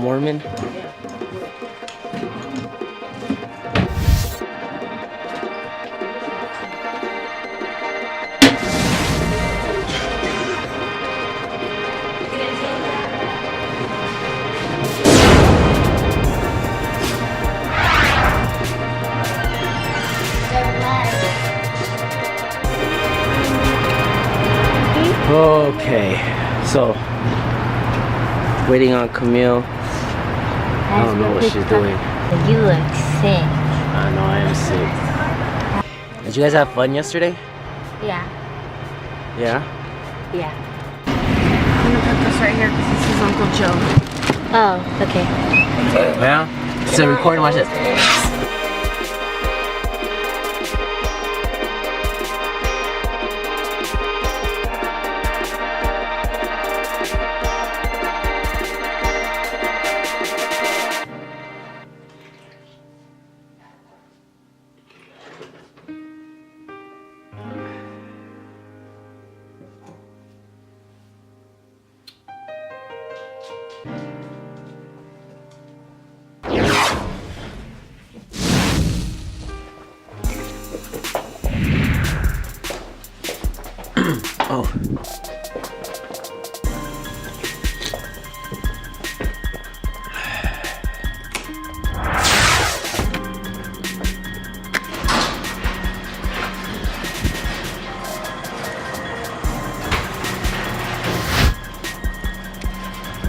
Mormon? Okay, so waiting on Camille. I don't know what she's doing. You look sick. I know I am sick. Did you guys have fun yesterday? Yeah. Yeah? Yeah. I'm gonna put this right here because this is Uncle Joe. Oh, okay. Yeah? It's a recording, watch this. Oh.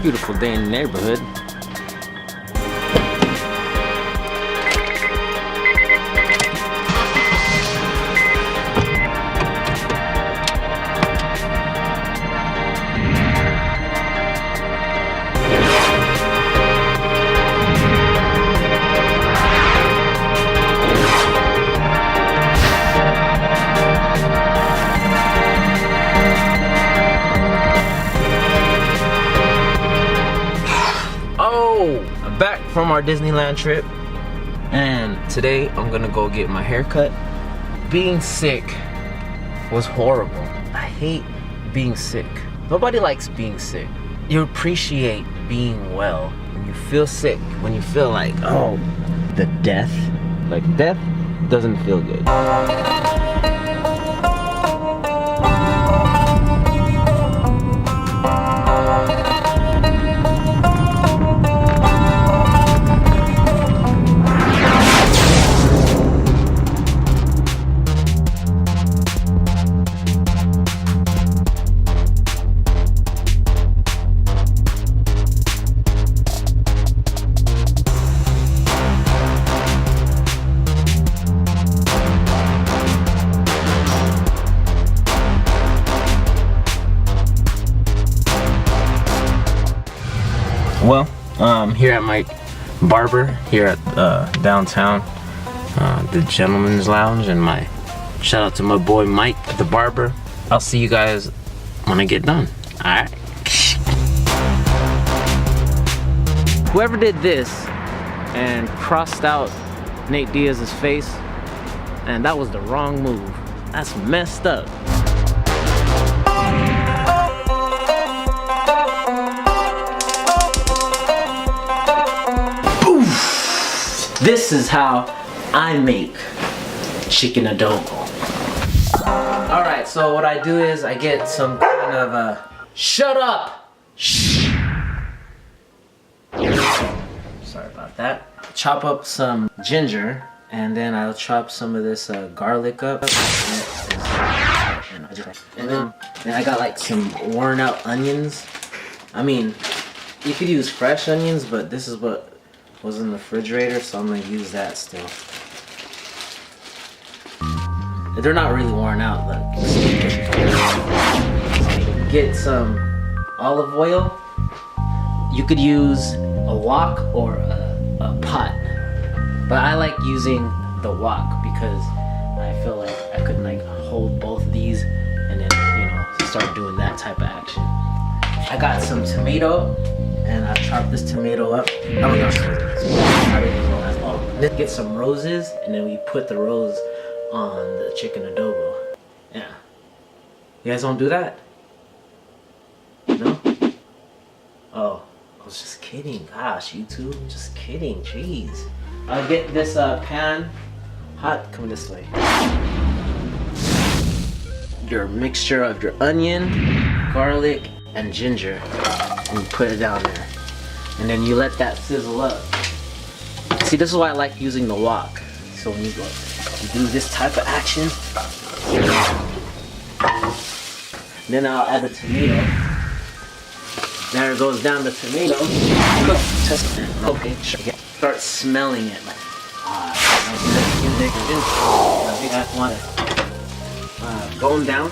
Beautiful day in the neighborhood. Back from our Disneyland trip, and today I'm gonna go get my hair cut. Being sick was horrible. I hate being sick. Nobody likes being sick. You appreciate being well. When you feel sick, when you feel like, oh, the death, like death doesn't feel good. Well, here at my barber here at downtown, the Gentleman's Lounge, and my shout out to my boy Mike, the barber. I'll see you guys when I get done. All right. Whoever did this and crossed out Nate Diaz's face, and that was the wrong move. That's messed up. This is how I make chicken adobo. Alright, so what I do is I get some kind of shut up! Shh! Sorry about that. Chop up some ginger, and then I'll chop some of this garlic up. And then I got like some worn out onions. I mean, you could use fresh onions, but this is what was in the refrigerator, so I'm gonna use that still. They're not really worn out, look. Get some olive oil. You could use a wok or a pot, but I like using the wok because I feel like I could like hold both of these and then, you know, start doing that type of action. I got some tomato, and I chopped this tomato up. Oh my gosh. Then get some roses, and then we put the rose on the chicken adobo. Yeah. You guys don't do that? No? Oh, was just kidding. Gosh, YouTube, just kidding. Jeez. I'll get this pan hot. Come this way. Your mixture of your onion, garlic, and ginger, and you put it down there. And then you let that sizzle up. See, this is why I like using the wok. So when you do this type of action, then I'll add the tomato. There goes down the tomato. Okay, sure. Start smelling it. Like, I think I want to bone down.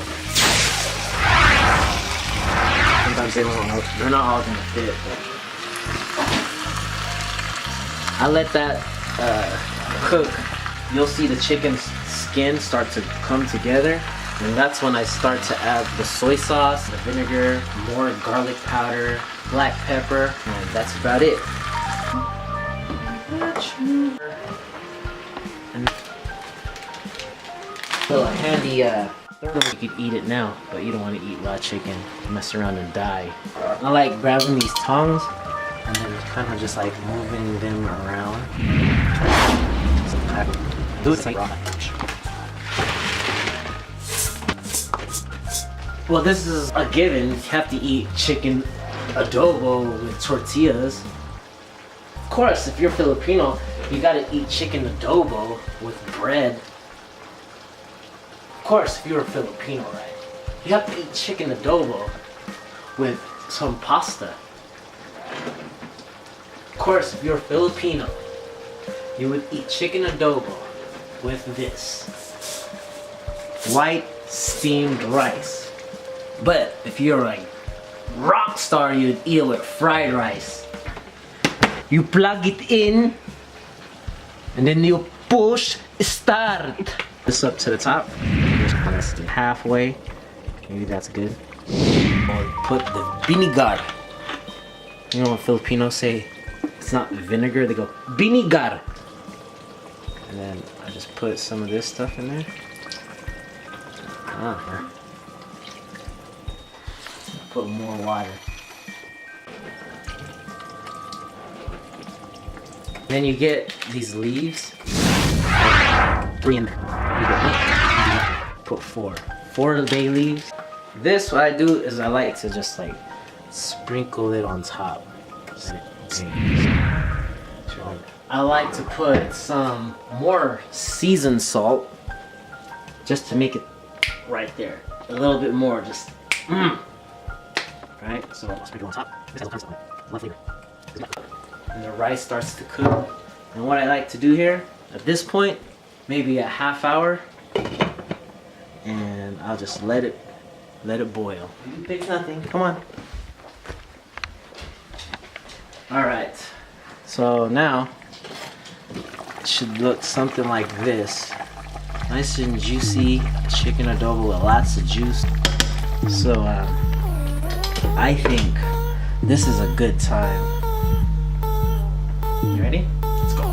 Sometimes they're not all gonna fit. But I let that cook. You'll see the chicken's skin start to come together. And that's when I start to add the soy sauce, the vinegar, more garlic powder, black pepper, and that's about it. And so a handy you could eat it now, but you don't want to eat raw chicken. Mess around and die. I like grabbing these tongs and then kind of just like moving them around. Do it like raw. Well, this is a given. You have to eat chicken adobo with tortillas. Of course, if you're Filipino, you gotta eat chicken adobo with bread. Of course, if you're a Filipino, right? You have to eat chicken adobo with some pasta. Of course, if you're Filipino, you would eat chicken adobo with this. White steamed rice. But if you're like rock star, you'd eat it with fried rice. You plug it in and then you push start. This up to the top. Just halfway. Maybe that's good. Or put the vinegar. You know what Filipinos say? It's not vinegar, they go vinegar. And then I just put some of this stuff in there. Put more water. Then you get these leaves. 3 in there. Put 4. 4 bay leaves. This, what I do is I like to just like sprinkle it on top. I like to put some more seasoned salt just to make it right there. A little bit more, just Right, so I'll sprinkle on top. This has all kinds of flavor. And the rice starts to cook. And what I like to do here, at this point, maybe a half hour, and I'll just let it boil. You pick nothing. Come on. All right. So now it should look something like this. Nice and juicy chicken adobo with lots of juice. So I think this is a good time. You ready? Let's go.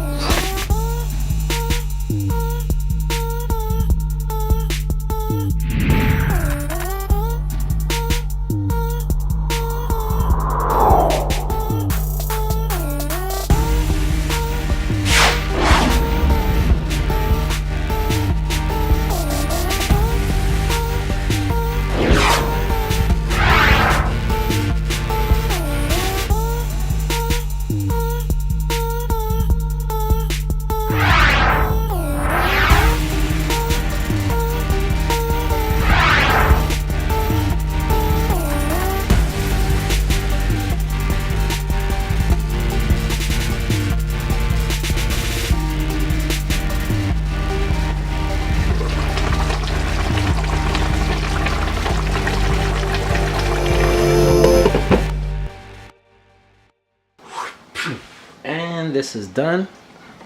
And this is done.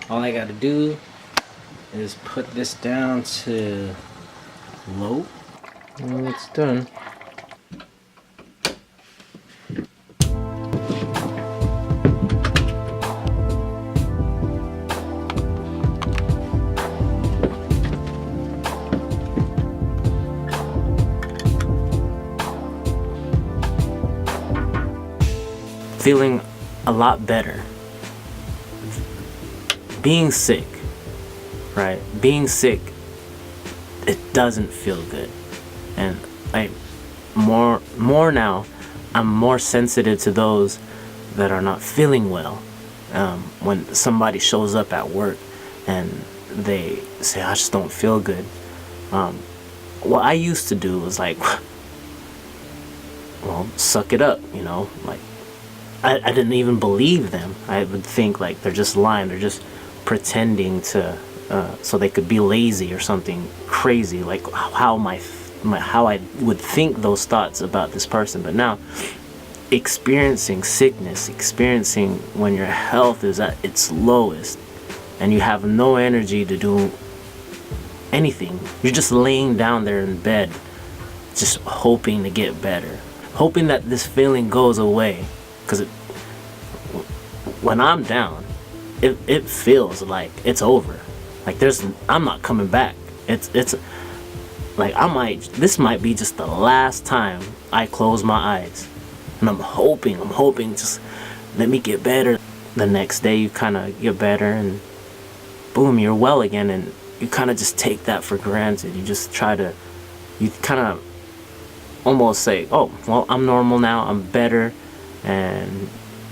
All I gotta do is put this down to low, and it's done. Feeling a lot better. Being sick, right? Being sick, it doesn't feel good. And more now, I'm more sensitive to those that are not feeling well. When somebody shows up at work and they say, I just don't feel good. What I used to do was like, well, suck it up, you know, like I didn't even believe them. I would think like they're just lying, they're just pretending to so they could be lazy or something crazy, like how I would think those thoughts about this person. But now, experiencing sickness, experiencing when your health is at its lowest and you have no energy to do anything, you're just laying down there in bed just hoping to get better, hoping that this feeling goes away. Because when I'm down, it feels like it's over, like I'm not coming back. It's like this might be just the last time I close my eyes. And I'm hoping, just let me get better. The next day you kind of get better and boom, you're well again. And you kind of just take that for granted. You just you kind of almost say, oh, well, I'm normal now, I'm better. And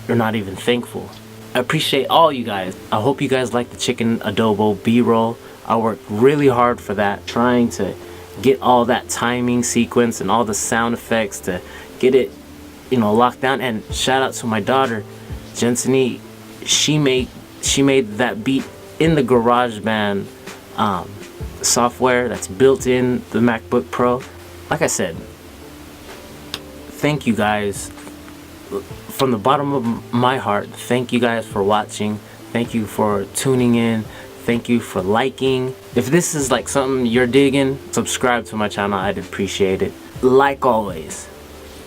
you're not even thankful. I appreciate all you guys. I hope you guys like the chicken adobo B-roll. I worked really hard for that, trying to get all that timing sequence and all the sound effects to get it, you know, locked down. And shout out to my daughter, Jenseny. She made that beat in the GarageBand software that's built in the MacBook Pro. Like I said, thank you guys. From the bottom of my heart, thank you guys for watching. Thank you for tuning in. Thank you for liking. If this is like something you're digging, subscribe to my channel. I'd appreciate it. Like always,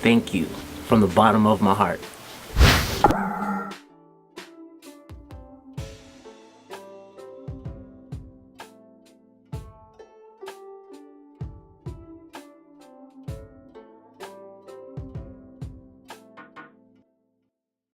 thank you from the bottom of my heart.